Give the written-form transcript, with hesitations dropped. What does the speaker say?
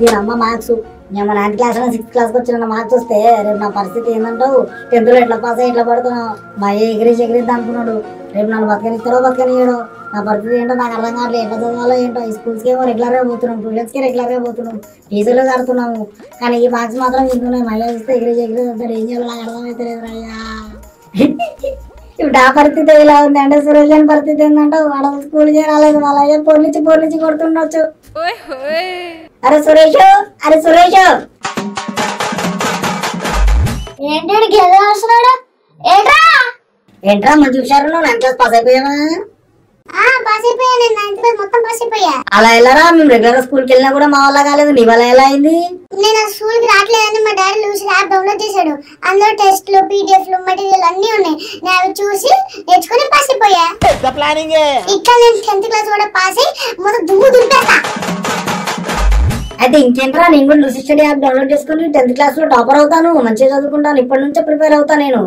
దీని అమ్మ మార్క్స్ మేము 9th క్లాస్ 6th క్లాస్కి వచ్చిన మార్క్స్ వస్తే రేపు నా పరిస్థితి ఏంటంటావు? 10th లో ఎట్లా పాస్ అయ్యి ఎట్లా పడుతున్నావు? మా ఎగిరిద్ది అనుకున్నాడు. రేపు నన్ను బతకనిస్తారో బతకనియడో నా పరిస్థితి ఏంటో నాకు అర్థం కావట్లేదు. ఎట్లా చదవాలో ఏంటో. ఈ స్కూల్స్కి ఏమో రెగ్యులర్గా పోతున్నాం, ట్యూషన్స్కి రెగ్యులర్గా పోతున్నాం, ఫీజులు కడుతున్నాము. కానీ ఈ మార్క్స్ మాత్రం ఇంటున్నాయి. మళ్ళీ చూస్తే ఎగిరి వస్తాడు. ఏం చేయాలో నాకు అర్థమవుతలేదు అయ్యా. ఇప్పుడు ఆ పరిస్థితి ఇలా ఉంది అంటే సురేష్ అని పరిస్థితి ఏంటంటే వాళ్ళ స్కూల్ చేరాలేదు. వాళ్ళ పోర్లించి కొడుతుండొచ్చు. అరే సురేష్ ఏంట్రా మంచి హుషారు 9th క్లాస్ పాస్ అయిపోయావా? అలా వెళ్ళరా? మేము రెగ్యులర్ స్కూల్ కి వెళ్ళినా కూడా మా వల్ల కాలేదు. నీ వల్ల ఎలా అయింది? నేను స్కూల్ కి రావట్లేదని మా డాడీ లూసి యాప్ డౌన్లోడ్ చేశాడు. అందులో టెస్ట్లు, పీడిఎఫ్లు, మెటీరియల్ అన్ని ఉన్నాయి. నేను అవి చూసి నేర్చుకుని పాస్ అయిపోయా. ఇక్కడ నేను 10th క్లాస్ కూడా పాస్ అయ్యి మొత్తం దుమ్ము దులిపేస్తా. అయితే ఇంకేంట్రా, నేను కూడా లూసి స్టడీ యాప్ డౌన్లోడ్ చేసుకుని 10th క్లాస్ లో టాపర్ అవుతాను, మంచిగా చదువుకుంటాను. ఇప్పటి నుంచే ప్రిపేర్ అవుతా నేను.